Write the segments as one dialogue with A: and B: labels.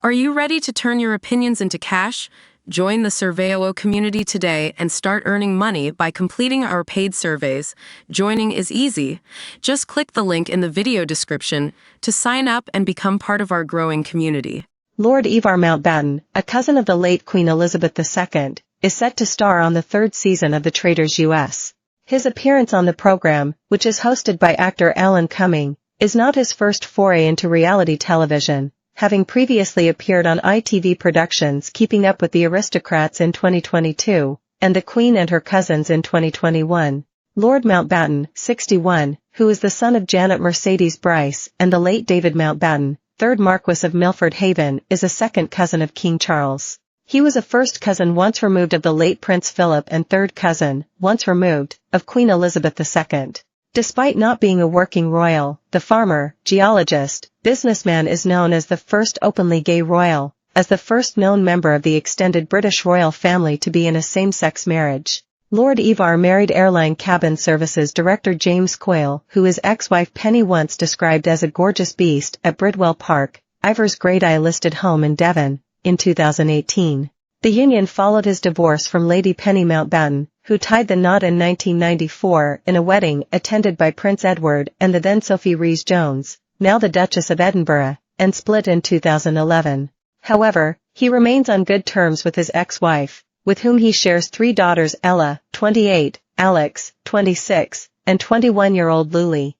A: Are you ready to turn your opinions into cash? Join the Surveyo community today and start earning money by completing our paid surveys. Joining is easy. Just click the link in the video description to sign up and become part of our growing community.
B: Lord Ivar Mountbatten, a cousin of the late Queen Elizabeth II, is set to star on the third season of The Traitors US. His appearance on the program, which is hosted by actor Alan Cumming, is not his first foray into reality television, having previously appeared on ITV Productions' Keeping Up with the Aristocrats in 2022, and The Queen and Her Cousins in 2021. Lord Mountbatten, 61, who is the son of Janet Mercedes Bryce and the late David Mountbatten, 3rd Marquess of Milford Haven, is a second cousin of King Charles. He was a first cousin once removed of the late Prince Philip and third cousin, once removed, of Queen Elizabeth II. Despite not being a working royal, the farmer, geologist, businessman is known as the first openly gay royal, as the first known member of the extended British royal family to be in a same-sex marriage. Lord Ivar married airline cabin services director James Coyle, who his ex-wife Penny once described as a gorgeous beast at Bridwell Park, Ivar's Great Eye listed home in Devon, in 2018. The union followed his divorce from Lady Penny Mountbatten, who tied the knot in 1994 in a wedding attended by Prince Edward and the then Sophie Rhys-Jones, now the Duchess of Edinburgh, and split in 2011. However, he remains on good terms with his ex-wife, with whom he shares 3 daughters: Ella, 28, Alex, 26, and 21-year-old Luli.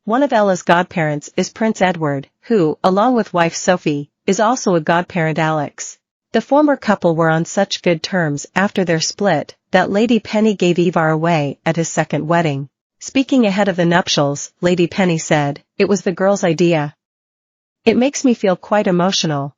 B: One of Ella's godparents is Prince Edward, who, along with wife Sophie, is also a godparent Alex. The former couple were on such good terms after their split that Lady Penny gave Ivar away at his second wedding. Speaking ahead of the nuptials, Lady Penny said, "It was the girl's idea. It makes me feel quite emotional.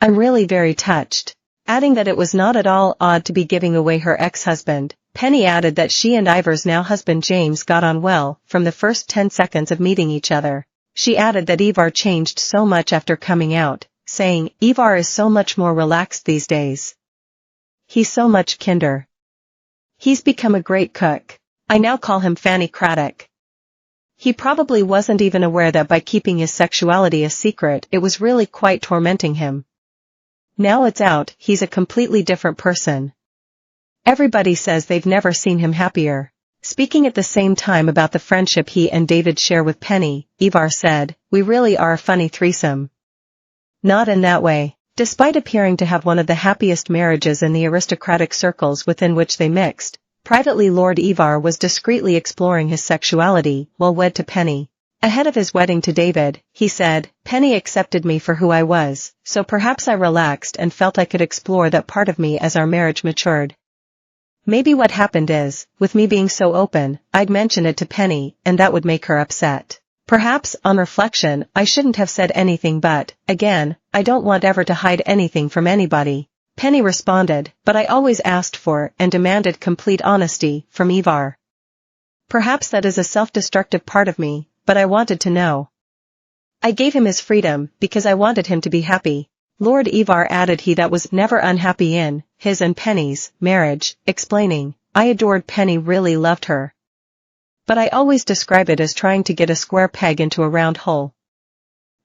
B: I'm really very touched." Adding that it was not at all odd to be giving away her ex-husband, Penny added that she and Ivar's now husband James got on well from the first 10 seconds of meeting each other. She added that Ivar changed so much after coming out, saying, "Ivar is so much more relaxed these days. He's so much kinder. He's become a great cook. I now call him Fanny Craddock." He probably wasn't even aware that by keeping his sexuality a secret it was really quite tormenting him. Now it's out, he's a completely different person. Everybody says they've never seen him happier. Speaking at the same time about the friendship he and David share with Penny, Ivar said, "We really are a funny threesome. Not in that way." Despite appearing to have one of the happiest marriages in the aristocratic circles within which they mixed, privately Lord Ivar was discreetly exploring his sexuality while wed to Penny. Ahead of his wedding to David, he said, "Penny accepted me for who I was, so perhaps I relaxed and felt I could explore that part of me as our marriage matured. Maybe what happened is, with me being so open, I'd mention it to Penny and that would make her upset. Perhaps, on reflection, I shouldn't have said anything but, again, I don't want ever to hide anything from anybody." Penny responded, "But I always asked for and demanded complete honesty from Ivar. Perhaps that is a self-destructive part of me, but I wanted to know. I gave him his freedom because I wanted him to be happy." Lord Ivar added he that was never unhappy in his and Penny's marriage, explaining, "I adored Penny, really loved her. But I always describe it as trying to get a square peg into a round hole.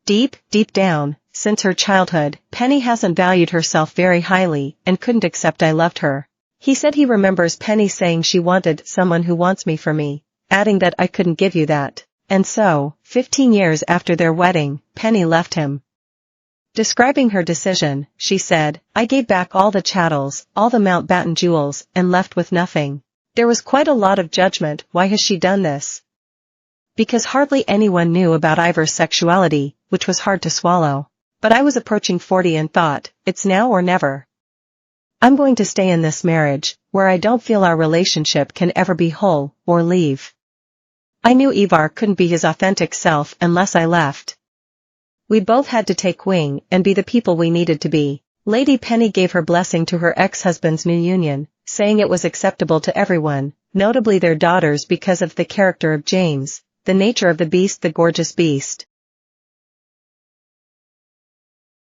B: Deep, deep down, since her childhood, Penny hasn't valued herself very highly and couldn't accept I loved her." He said he remembers Penny saying she wanted someone who wants me for me, adding that I couldn't give you that. And so, 15 years after their wedding, Penny left him. Describing her decision, she said, "I gave back all the chattels, all the Mountbatten jewels, and left with nothing. There was quite a lot of judgment. Why has she done this? Because hardly anyone knew about Ivar's sexuality, which was hard to swallow. But I was approaching 40 and thought, it's now or never. I'm going to stay in this marriage, where I don't feel our relationship can ever be whole, or leave. I knew Ivar couldn't be his authentic self unless I left. We both had to take wing and be the people we needed to be." Lady Penny gave her blessing to her ex-husband's new union, saying it was acceptable to everyone, notably their daughters because of the character of James, the nature of the beast, the gorgeous beast.